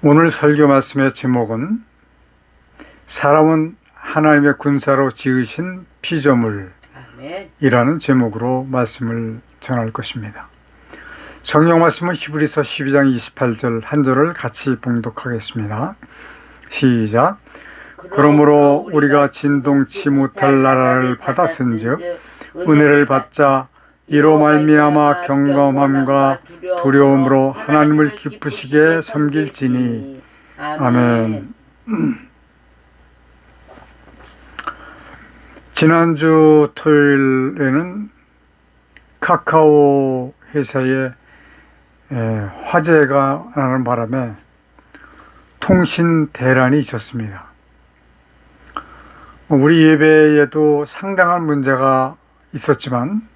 오늘 설교 말씀의 제목은 사람은 하나님의 군사로 지으신 피조물이라는 제목으로 말씀을 전할 것입니다. 성경 말씀은 히브리서 12장 28절 한 절을 같이 봉독하겠습니다. 시작. 그러므로 우리가 진동치 못할 나라를 받았은즉 은혜를 받자 이로 말미암아 경건함과 두려움으로 하나님을 기쁘시게 섬길지니. 아멘. 지난주 토요일에는 카카오 회사에 화재가 나는 바람에 통신 대란이 있었습니다. 우리 예배에도 상당한 문제가 있었지만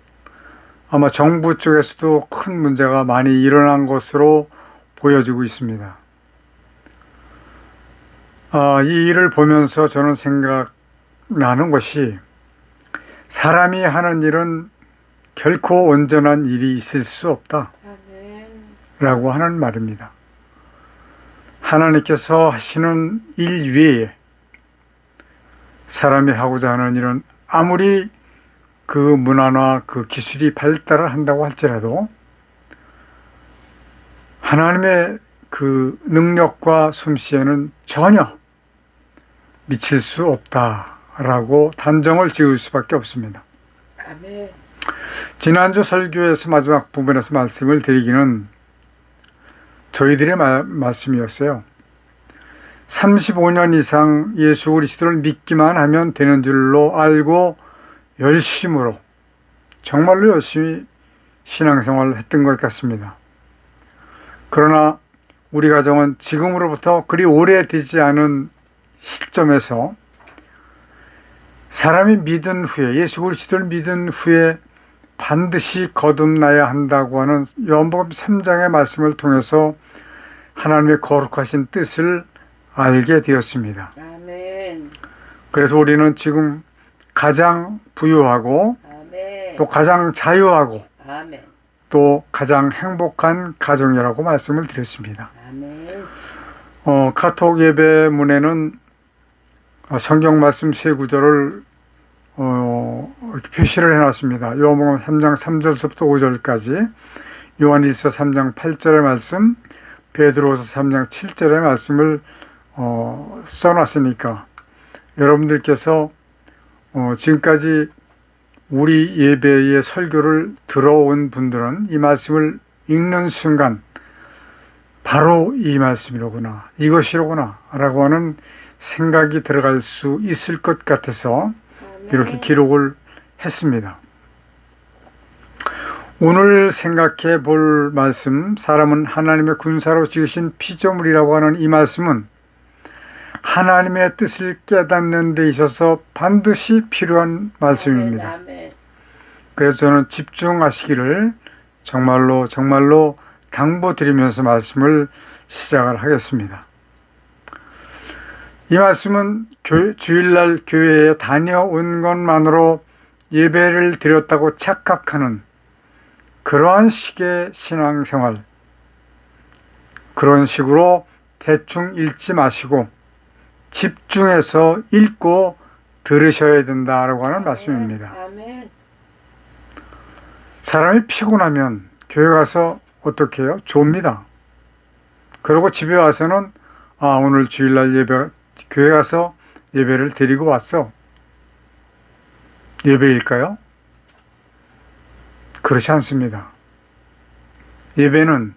아마 정부 쪽에서도 큰 문제가 많이 일어난 것으로 보여지고 있습니다. 이 일을 보면서 저는 생각나는 것이 사람이 하는 일은 결코 온전한 일이 있을 수 없다 라고 하는 말입니다. 하나님께서 하시는 일 외에 사람이 하고자 하는 일은 아무리 그 문화나 그 기술이 발달을 한다고 할지라도 하나님의 그 능력과 솜씨에는 전혀 미칠 수 없다라고 단정을 지을 수밖에 없습니다. 아멘. 지난주 설교에서 마지막 부분에서 말씀을 드리기는 저희들의 말씀이었어요. 35년 이상 예수 그리스도를 믿기만 하면 되는 줄로 알고 열심으로 정말로 열심히 신앙생활을 했던 것 같습니다. 그러나 우리 가정은 지금으로부터 그리 오래되지 않은 시점에서 사람이 믿은 후에 예수 그리스도를 믿은 후에 반드시 거듭나야 한다고 하는 요한복음 3장의 말씀을 통해서 하나님의 거룩하신 뜻을 알게 되었습니다. 아멘. 그래서 우리는 지금 가장 부유하고 아멘. 또 가장 자유하고 아멘. 또 가장 행복한 가정이라고 말씀을 드렸습니다. 아멘. 카톡 예배문에는 성경 말씀 세 구절을 이렇게 표시를 해놨습니다. 요한복음 3장 3절부터 5절까지, 요한일서 3장 8절의 말씀, 베드로서 3장 7절의 말씀을 써놨으니까 여러분들께서 지금까지 우리 예배의 설교를 들어온 분들은 이 말씀을 읽는 순간 바로 이 말씀이로구나, 이것이로구나 라고 하는 생각이 들어갈 수 있을 것 같아서 이렇게 기록을 했습니다. 오늘 생각해 볼 말씀, 사람은 하나님의 군사로 지으신 피조물이라고 하는 이 말씀은 하나님의 뜻을 깨닫는 데 있어서 반드시 필요한 말씀입니다. 그래서 저는 집중하시기를 정말로 당부드리면서 말씀을 시작을 하겠습니다. 이 말씀은 주일날 교회에 다녀온 것만으로 예배를 드렸다고 착각하는 그러한 식의 신앙생활, 그런 식으로 대충 읽지 마시고 집중해서 읽고 들으셔야 된다라고 하는 말씀입니다. 아멘. 사람이 피곤하면 교회 가서 어떻게 해요? 좁니다. 그리고 집에 와서는 오늘 주일날 교회 가서 예배를 드리고 왔어. 예배일까요? 그렇지 않습니다. 예배는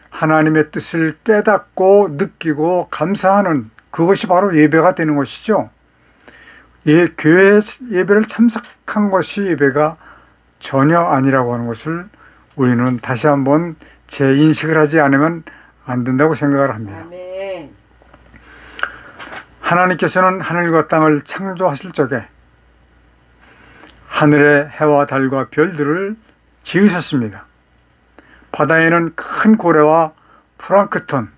하나님의 뜻을 깨닫고 느끼고 감사하는 그것이 바로 예배가 되는 것이죠. 교회 예배를 참석한 것이 예배가 전혀 아니라고 하는 것을 우리는 다시 한번 재인식을 하지 않으면 안 된다고 생각을 합니다. 아멘. 하나님께서는 하늘과 땅을 창조하실 적에 하늘의 해와 달과 별들을 지으셨습니다. 바다에는 큰 고래와 플랑크톤,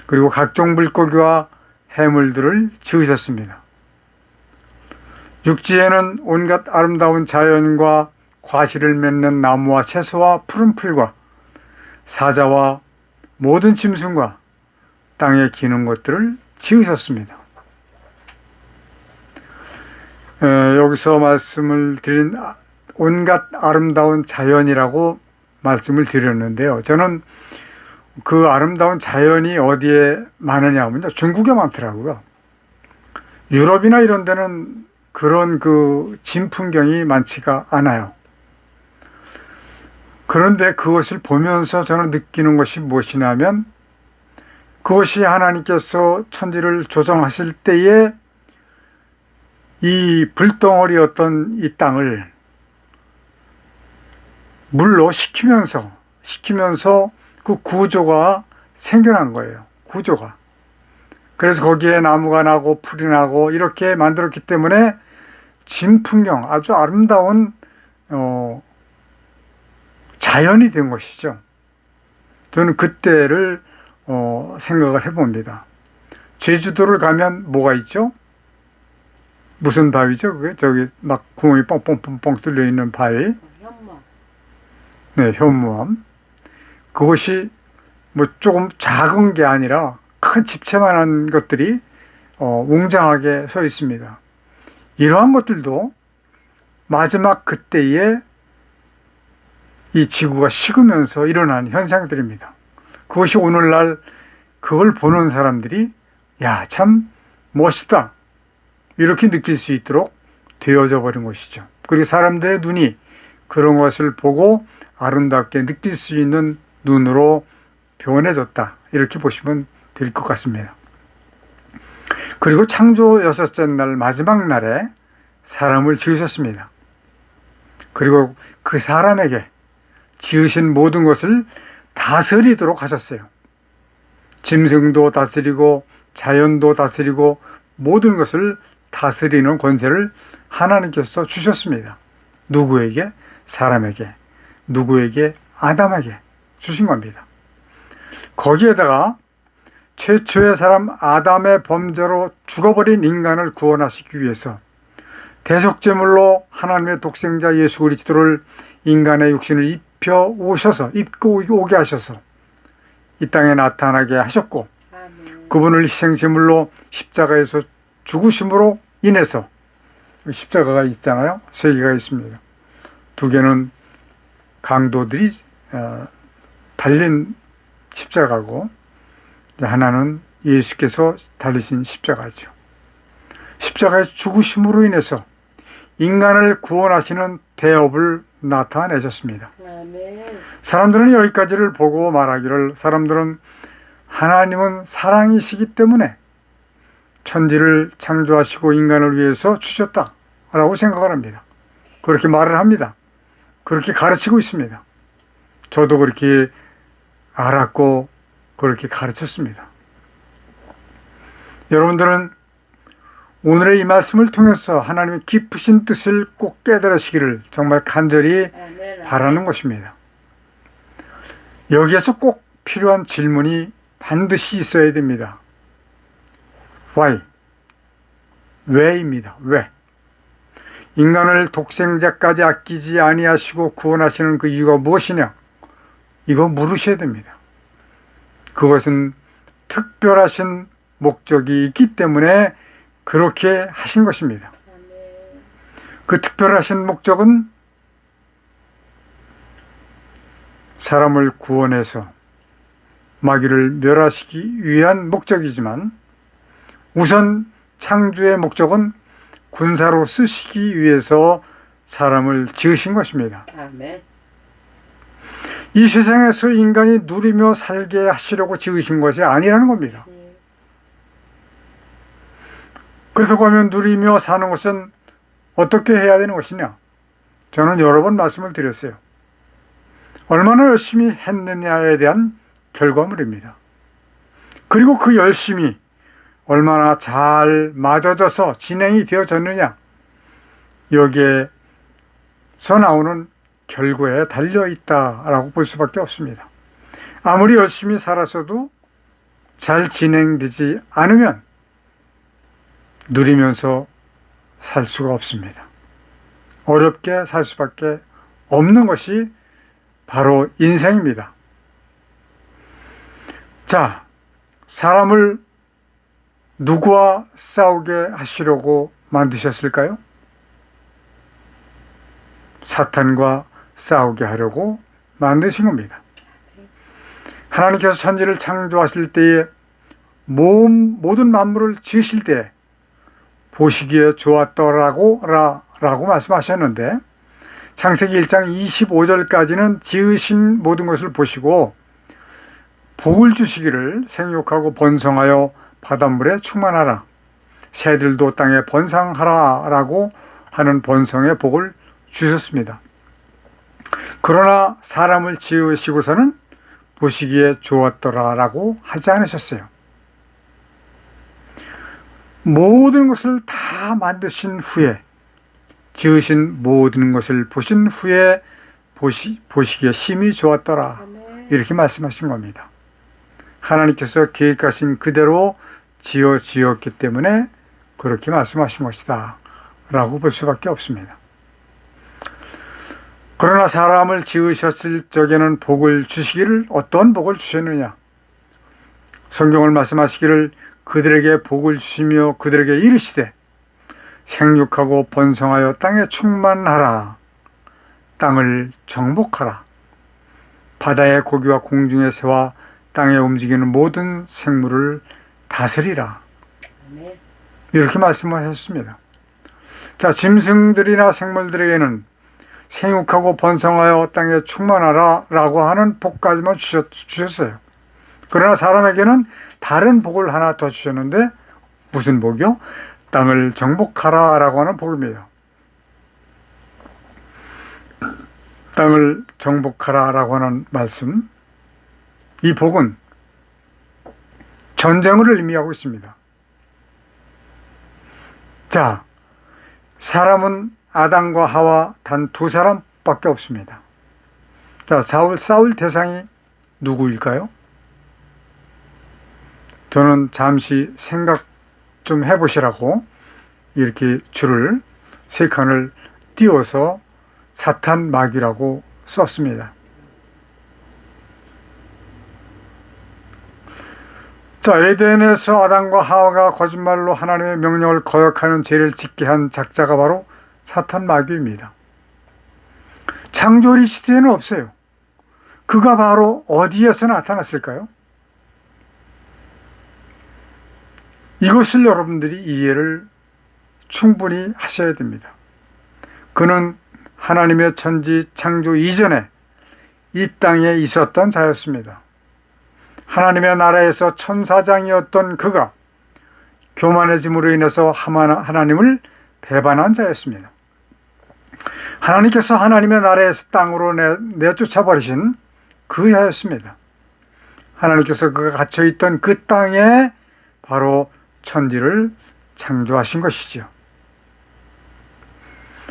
그리고 각종 물고기와 해물들을 지으셨습니다. 육지에는 온갖 아름다운 자연과 과실을 맺는 나무와 채소와 푸른 풀과 사자와 모든 짐승과 땅에 기는 것들을 지으셨습니다. 여기서 말씀을 드린 온갖 아름다운 자연이라고 말씀을 드렸는데요. 저는 그 아름다운 자연이 어디에 많으냐 하면요, 중국에 많더라고요. 유럽이나 이런 데는 그런 그 진풍경이 많지가 않아요. 그런데 그것을 보면서 저는 느끼는 것이 무엇이냐면, 그것이 하나님께서 천지를 조성하실 때에 이 불덩어리였던 이 땅을 물로 식히면서 그 구조가 생겨난 거예요. 구조가. 그래서 거기에 나무가 나고 풀이 나고 이렇게 만들었기 때문에 진풍경, 아주 아름다운 자연이 된 것이죠. 저는 그때를 생각을 해봅니다. 제주도를 가면 뭐가 있죠? 무슨 바위죠? 그게 저기 막 구멍이 뻥뻥뻥뻥 뚫려 있는 바위. 현무암. 네, 현무암. 그것이 뭐 조금 작은 게 아니라 큰 집채만한 것들이 웅장하게 서 있습니다. 이러한 것들도 마지막 그때에 이 지구가 식으면서 일어난 현상들입니다. 그것이 오늘날 그걸 보는 사람들이 야, 참 멋있다, 이렇게 느낄 수 있도록 되어져 버린 것이죠. 그리고 사람들의 눈이 그런 것을 보고 아름답게 느낄 수 있는 눈으로 변해졌다, 이렇게 보시면 될 것 같습니다. 그리고 창조 6째 날 마지막 날에 사람을 지으셨습니다. 그리고 그 사람에게 지으신 모든 것을 다스리도록 하셨어요. 짐승도 다스리고 자연도 다스리고 모든 것을 다스리는 권세를 하나님께서 주셨습니다. 누구에게? 사람에게. 누구에게? 아담에게 주신 겁니다. 거기에다가 최초의 사람 아담의 범죄로 죽어버린 인간을 구원하시기 위해서 대속제물로 하나님의 독생자 예수 그리스도를 인간의 육신을 입고 오게 하셔서 이 땅에 나타나게 하셨고, 그분을 희생제물로 십자가에서 죽으심으로 인해서, 십자가가 있잖아요. 3개가 있습니다. 2개는 강도들이 달린 십자가고, 하나는 예수께서 달리신 십자가죠. 십자가의 죽으심으로 인해서 인간을 구원하시는 대업을 나타내셨습니다. 사람들은 여기까지를 보고 말하기를, 사람들은 하나님은 사랑이시기 때문에 천지를 창조하시고 인간을 위해서 주셨다 라고 생각을 합니다. 그렇게 말을 합니다. 그렇게 가르치고 있습니다. 저도 그렇게 알았고 그렇게 가르쳤습니다. 여러분들은 오늘의 이 말씀을 통해서 하나님의 깊으신 뜻을 꼭 깨달으시기를 정말 간절히 바라는 것입니다. 여기에서 꼭 필요한 질문이 반드시 있어야 됩니다. Why? 왜입니다. 왜? 인간을 독생자까지 아끼지 아니하시고 구원하시는 그 이유가 무엇이냐? 이거 물으셔야 됩니다. 그것은 특별하신 목적이 있기 때문에 그렇게 하신 것입니다. 그 특별하신 목적은 사람을 구원해서 마귀를 멸하시기 위한 목적이지만, 우선 창조의 목적은 군사로 쓰시기 위해서 사람을 지으신 것입니다. 아멘. 이 세상에서 인간이 누리며 살게 하시려고 지으신 것이 아니라는 겁니다. 그래서 그러면 누리며 사는 것은 어떻게 해야 되는 것이냐? 저는 여러 번 말씀을 드렸어요. 얼마나 열심히 했느냐에 대한 결과물입니다. 그리고 그 열심이 얼마나 잘 맞아져서 진행이 되어졌느냐, 여기에서 나오는 결과에 달려있다라고 볼 수밖에 없습니다. 아무리 열심히 살았어도 잘 진행되지 않으면 누리면서 살 수가 없습니다. 어렵게 살 수밖에 없는 것이 바로 인생입니다. 자, 사람을 누구와 싸우게 하시려고 만드셨을까요? 사탄과 싸우게 하려고 만드신 겁니다. 하나님께서 천지를 창조하실 때에 모든 만물을 지으실 때 보시기에 좋았더라고 라고 말씀하셨는데, 창세기 1장 25절까지는 지으신 모든 것을 보시고 복을 주시기를 생육하고 번성하여 바닷물에 충만하라, 새들도 땅에 번성하라 라고 하는 번성의 복을 주셨습니다. 그러나 사람을 지으시고서는 보시기에 좋았더라 라고 하지 않으셨어요. 모든 것을 다 만드신 후에, 지으신 모든 것을 보신 후에 보시기에 심히 좋았더라, 이렇게 말씀하신 겁니다. 하나님께서 계획하신 그대로 지었기 때문에 그렇게 말씀하신 것이다 라고 볼 수밖에 없습니다. 그러나 사람을 지으셨을 적에는 복을 주시기를, 어떤 복을 주셨느냐? 성경을 말씀하시기를 그들에게 복을 주시며 그들에게 이르시되 생육하고 번성하여 땅에 충만하라, 땅을 정복하라, 바다의 고기와 공중의 새와 땅에 움직이는 모든 생물을 다스리라, 이렇게 말씀하셨습니다. 자, 짐승들이나 생물들에게는 생육하고 번성하여 땅에 충만하라 라고 하는 복까지만 주셨어요. 그러나 사람에게는 다른 복을 하나 더 주셨는데, 무슨 복이요? 땅을 정복하라 라고 하는 복입니다. 땅을 정복하라 라고 하는 말씀, 이 복은 전쟁을 의미하고 있습니다. 자, 사람은 아담과 하와 단 두 사람밖에 없습니다. 자, 싸울 대상이 누구일까요? 저는 잠시 생각 좀 해보시라고 이렇게 줄을 세 칸을 띄워서 사탄 마귀라고 썼습니다. 자, 에덴에서 아담과 하와가 거짓말로 하나님의 명령을 거역하는 죄를 짓게 한 작자가 바로 사탄 마귀입니다. 창조리 시대에는 없어요. 그가 바로 어디에서 나타났을까요? 이것을 여러분들이 이해를 충분히 하셔야 됩니다. 그는 하나님의 천지 창조 이전에 이 땅에 있었던 자였습니다. 하나님의 나라에서 천사장이었던 그가 교만해짐으로 인해서 하나님을 배반한 자였습니다. 하나님께서 하나님의 나라에서 땅으로 내쫓아버리신 그 자였습니다. 하나님께서 그가 갇혀있던 그 땅에 바로 천지를 창조하신 것이죠.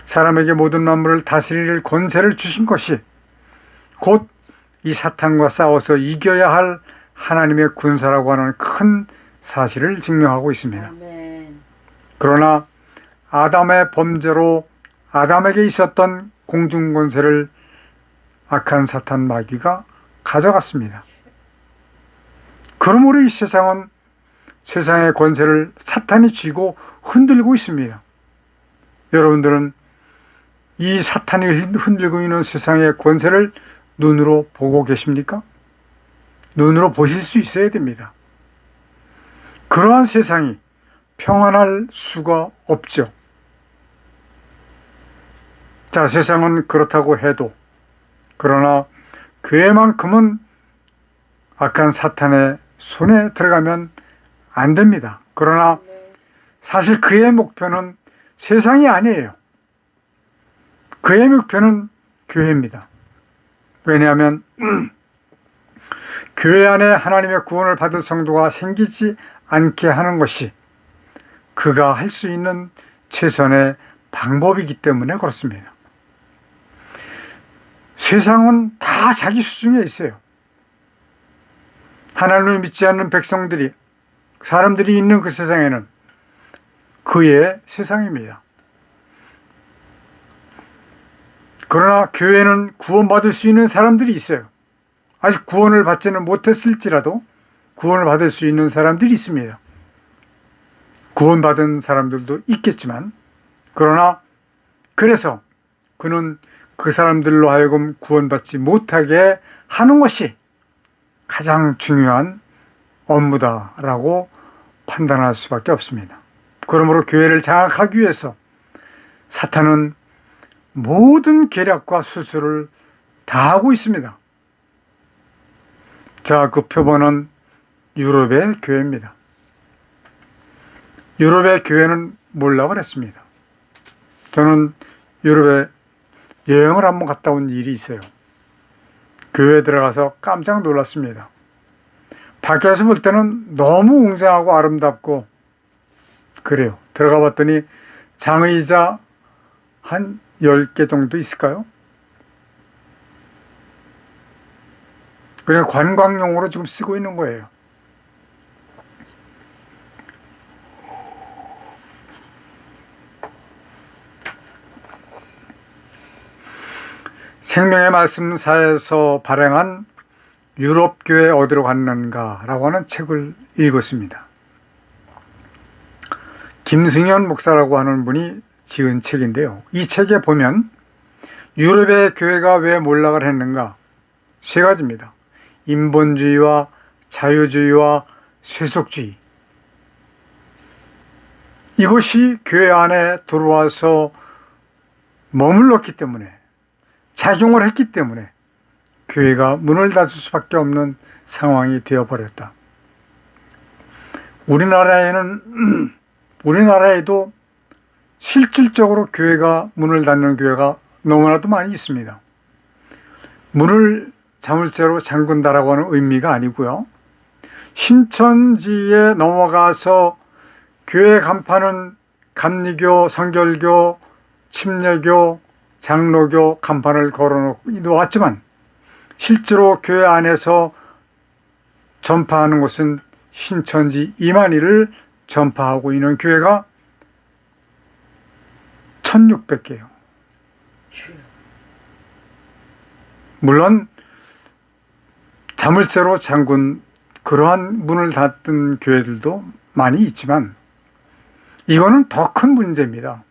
사람에게 모든 만물을 다스릴 권세를 주신 것이 곧 이 사탄과 싸워서 이겨야 할 하나님의 군사라고 하는 큰 사실을 증명하고 있습니다. 아멘. 그러나 아담의 범죄로 아담에게 있었던 공중권세를 악한 사탄 마귀가 가져갔습니다. 그러므로 이 세상은 세상의 권세를 사탄이 쥐고 흔들고 있습니다. 여러분들은 이 사탄이 흔들고 있는 세상의 권세를 눈으로 보고 계십니까? 눈으로 보실 수 있어야 됩니다. 그러한 세상이 평안할 수가 없죠. 자, 세상은 그렇다고 해도, 그러나 교회만큼은 악한 사탄의 손에 들어가면 안 됩니다. 그러나 사실 그의 목표는 세상이 아니에요. 그의 목표는 교회입니다. 왜냐하면 교회 안에 하나님의 구원을 받을 성도가 생기지 않게 하는 것이 그가 할 수 있는 최선의 방법이기 때문에 그렇습니다. 세상은 다 자기 수중에 있어요. 하나님을 믿지 않는 백성들이, 사람들이 있는 그 세상에는 그의 세상입니다. 그러나 교회는 구원받을 수 있는 사람들이 있어요. 아직 구원을 받지는 못했을지라도 구원을 받을 수 있는 사람들이 있습니다. 구원받은 사람들도 있겠지만, 그러나 그래서 그는 그 사람들로 하여금 구원받지 못하게 하는 것이 가장 중요한 업무다라고 판단할 수밖에 없습니다. 그러므로 교회를 장악하기 위해서 사탄은 모든 계략과 수술을 다 하고 있습니다. 자, 그 표본은 유럽의 교회입니다. 유럽의 교회는 몰라 그랬습니다. 저는 유럽에 여행을 한번 갔다 온 일이 있어요. 교회에 들어가서 깜짝 놀랐습니다. 밖에서 볼 때는 너무 웅장하고 아름답고 그래요. 들어가 봤더니 장의자 한 10개 정도 있을까요? 그냥 관광용으로 지금 쓰고 있는 거예요. 생명의 말씀사에서 발행한 유럽교회 어디로 갔는가 라고 하는 책을 읽었습니다. 김승현 목사라고 하는 분이 지은 책인데요. 이 책에 보면 유럽의 교회가 왜 몰락을 했는가? 세 가지입니다. 인본주의와 자유주의와 세속주의. 이것이 교회 안에 들어와서 머물렀기 때문에, 작용을 했기 때문에 교회가 문을 닫을 수밖에 없는 상황이 되어버렸다. 우리나라에도 실질적으로 교회가 문을 닫는 교회가 너무나도 많이 있습니다. 문을 자물쇠로 잠근다라고 하는 의미가 아니고요. 신천지에 넘어가서 교회 간판은 감리교, 성결교, 침례교, 장로교 간판을 걸어놓았지만 실제로 교회 안에서 전파하는 것은 신천지 이만희를 전파하고 있는 교회가 1600개요. 물론 자물쇠로 잠근 그러한 문을 닫은 교회들도 많이 있지만 이거는 더 큰 문제입니다.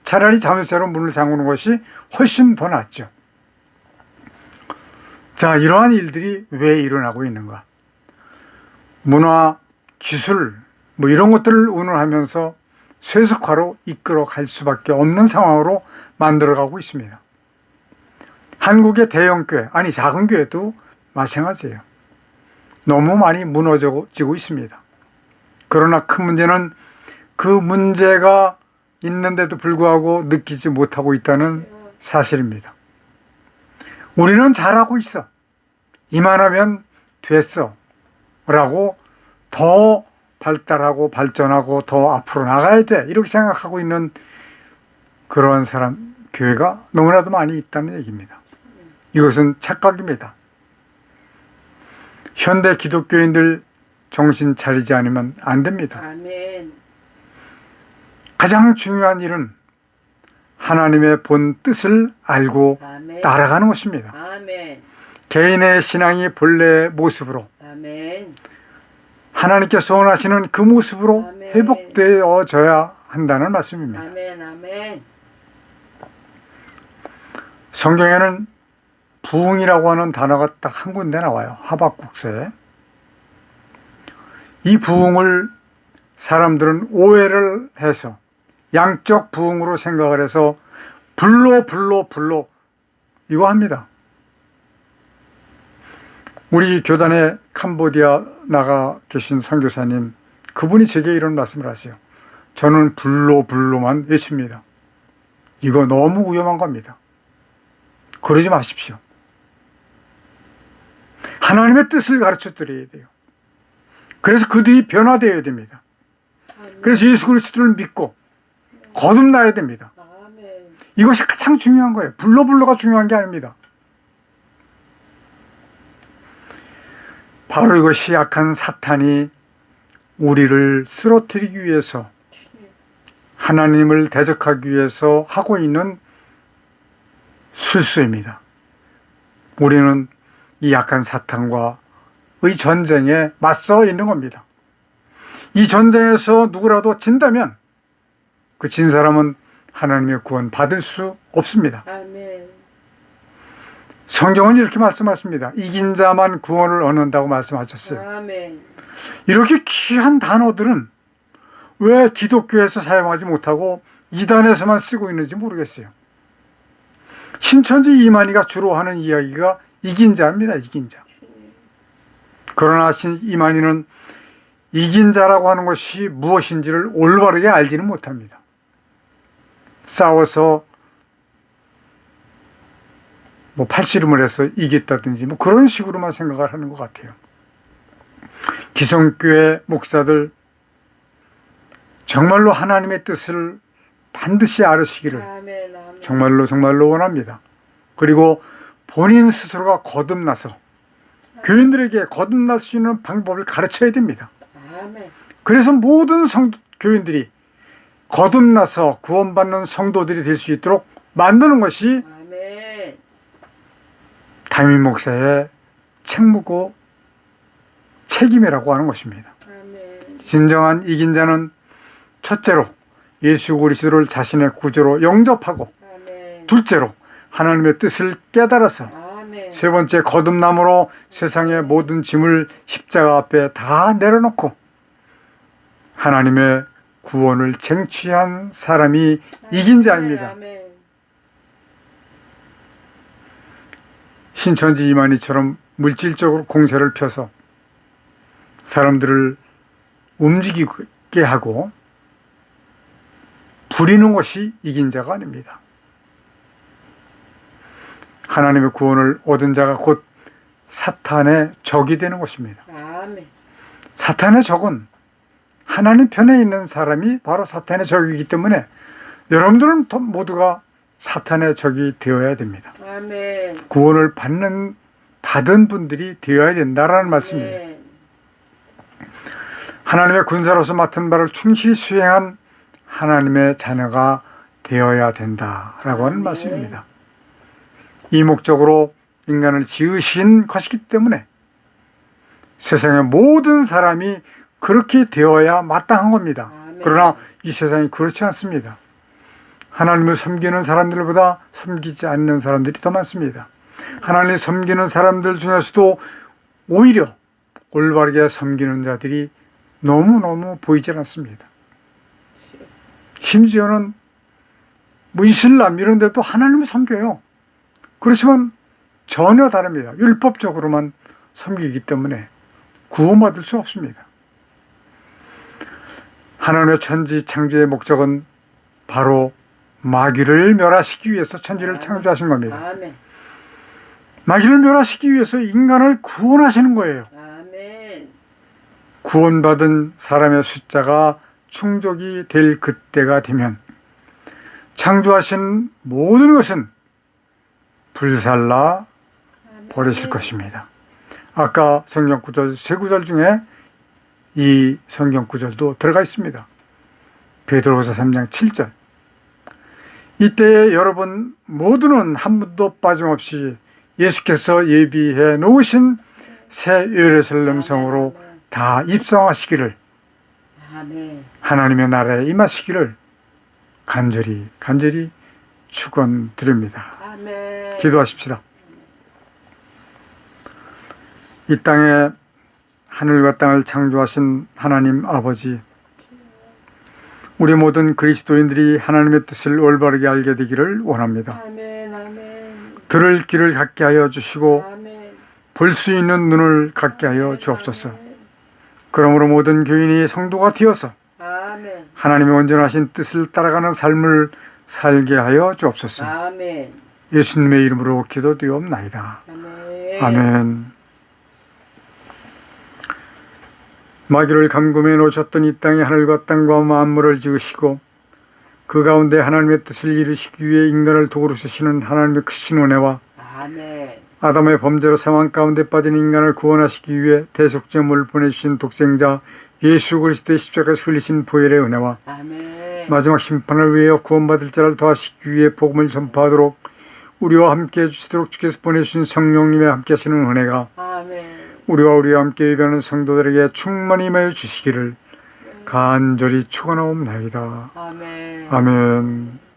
차라리 자물쇠로 문을 잠그는 것이 훨씬 더 낫죠. 자, 이러한 일들이 왜 일어나고 있는가? 문화, 기술, 이런 것들을 운운하면서 세속화로 이끌어 갈 수밖에 없는 상황으로 만들어가고 있습니다. 한국의 대형교회, 아니 작은 교회도 마찬가지예요. 너무 많이 무너지고 있습니다. 그러나 큰 문제는 그 문제가 있는데도 불구하고 느끼지 못하고 있다는 사실입니다. 우리는 잘하고 있어. 이만하면 됐어. 라고 더 발달하고 발전하고 더 앞으로 나가야 돼. 이렇게 생각하고 있는 그런 교회가 너무나도 많이 있다는 얘기입니다. 이것은 착각입니다. 현대 기독교인들 정신 차리지 않으면 안 됩니다. 아멘. 가장 중요한 일은 하나님의 본 뜻을 알고 아멘. 따라가는 것입니다. 아멘. 개인의 신앙이 본래의 모습으로 아멘. 하나님께서 원하시는 그 모습으로 아멘. 회복되어져야 한다는 말씀입니다. 아멘. 아멘. 성경에는 부흥이라고 하는 단어가 딱 한 군데 나와요. 하박국서에. 이 부흥을 사람들은 오해를 해서 양적 부흥으로 생각을 해서 불로 이거 합니다. 우리 교단에 캄보디아 나가 계신 선교사님, 그분이 제게 이런 말씀을 하세요. 저는 불로만 외칩니다. 이거 너무 위험한 겁니다. 그러지 마십시오. 하나님의 뜻을 가르쳐 드려야 돼요. 그래서 그들이 변화되어야 됩니다. 그래서 예수 그리스도를 믿고 거듭나야 됩니다. 이것이 가장 중요한 거예요. 불로가 중요한 게 아닙니다. 바로 이것이 약한 사탄이 우리를 쓰러뜨리기 위해서, 하나님을 대적하기 위해서 하고 있는 술수입니다. 우리는 이 약한 사탄과 전쟁에 맞서 있는 겁니다. 이 전쟁에서 누구라도 진다면 그 진 사람은 하나님의 구원 받을 수 없습니다. 아멘. 성경은 이렇게 말씀하십니다. 이긴 자만 구원을 얻는다고 말씀하셨어요. 아멘. 이렇게 귀한 단어들은 왜 기독교에서 사용하지 못하고 이단에서만 쓰고 있는지 모르겠어요. 신천지 이만희가 주로 하는 이야기가 이긴 자입니다. 이긴 자. 그러나 이만희는 이긴 자라고 하는 것이 무엇인지를 올바르게 알지는 못합니다. 싸워서 팔씨름을 해서 이겼다든지 그런 식으로만 생각을 하는 것 같아요. 기성교회 목사들 정말로 하나님의 뜻을 반드시 알으시기를 아멘. 아멘. 정말로 원합니다. 그리고 본인 스스로가 거듭나서 교인들에게 거듭날 수 있는 방법을 가르쳐야 됩니다. 아멘. 그래서 모든 교인들이 거듭나서 구원받는 성도들이 될 수 있도록 만드는 것이 아멘. 담임 목사의 책무고 책임이라고 하는 것입니다. 아멘. 진정한 이긴 자는 첫째로 예수 그리스도를 자신의 구주로 영접하고, 아멘. 둘째로 하나님의 뜻을 깨달아서, 아멘. 세 번째 거듭남으로 세상의 모든 짐을 십자가 앞에 다 내려놓고 하나님의 구원을 쟁취한 사람이 이긴 자입니다. 아멘. 신천지 이만희처럼 물질적으로 공세를 펴서 사람들을 움직이게 하고 부리는 것이 이긴 자가 아닙니다. 하나님의 구원을 얻은 자가 곧 사탄의 적이 되는 것입니다. 아멘. 사탄의 적은 하나님 편에 있는 사람이 바로 사탄의 적이기 때문에 여러분들은 모두가 사탄의 적이 되어야 됩니다. 아멘. 구원을 받은 분들이 되어야 된다라는 말씀입니다. 아멘. 하나님의 군사로서 맡은 바를 충실히 수행한 하나님의 자녀가 되어야 된다라고 하는 말씀입니다. 이 목적으로 인간을 지으신 것이기 때문에 세상의 모든 사람이 그렇게 되어야 마땅한 겁니다. 아멘. 그러나 이 세상이 그렇지 않습니다. 하나님을 섬기는 사람들보다 섬기지 않는 사람들이 더 많습니다. 하나님을 섬기는 사람들 중에서도 오히려 올바르게 섬기는 자들이 너무너무 보이질 않습니다. 심지어는 이슬람 이런 데도 하나님을 섬겨요. 그렇지만 전혀 다릅니다. 율법적으로만 섬기기 때문에 구원받을 수 없습니다. 하나님의 천지 창조의 목적은 바로 마귀를 멸하시기 위해서 천지를 창조하신 겁니다. 아멘. 마귀를 멸하시기 위해서 인간을 구원하시는 거예요. 아멘. 구원받은 사람의 숫자가 충족이 될 그때가 되면 창조하신 모든 것은 불살라 버리실 것입니다. 아까 성경 구절 세 구절 중에 이 성경 구절도 들어가 있습니다. 베드로후서 3장 7절. 이때에 여러분 모두는 한 분도 빠짐없이 예수께서 예비해 놓으신 새 예루살렘 성으로 다 입성하시기를, 아멘. 하나님의 나라에 임하시기를 간절히 축원드립니다. 아멘. 기도하십시다. 이 땅에 하늘과 땅을 창조하신 하나님 아버지, 우리 모든 그리스도인들이 하나님의 뜻을 올바르게 알게 되기를 원합니다. 아멘. 아멘. 들을 귀를 갖게 하여 주시고 아멘. 볼 수 있는 눈을 갖게 하여 주옵소서. 그러므로 모든 교인이 성도가 되어서 아멘. 하나님의 온전하신 뜻을 따라가는 삶을 살게 하여 주옵소서. 아멘. 예수님의 이름으로 기도드리옵나이다. 아멘. 아멘. 마귀를 감금해 놓으셨던 이 땅에 하늘과 땅과 만물을 지으시고 그 가운데 하나님의 뜻을 이루시기 위해 인간을 도구로 쓰시는 하나님의 크신 은혜와 아멘. 아담의 범죄로 사망 가운데 빠진 인간을 구원하시기 위해 대속제물을 보내주신 독생자 예수 그리스도의 십자가에서 흘리신 보혈의 은혜와 아멘. 마지막 심판을 위하여 구원받을 자를 더하시기 위해 복음을 전파하도록 우리와 함께 해주시도록 주께서 보내주신 성령님의 함께 하시는 은혜가 아멘. 우리와 함께 예배하는 성도들에게 충만히 임하여 주시기를 간절히 축원하옵나이다. 아멘. 아멘.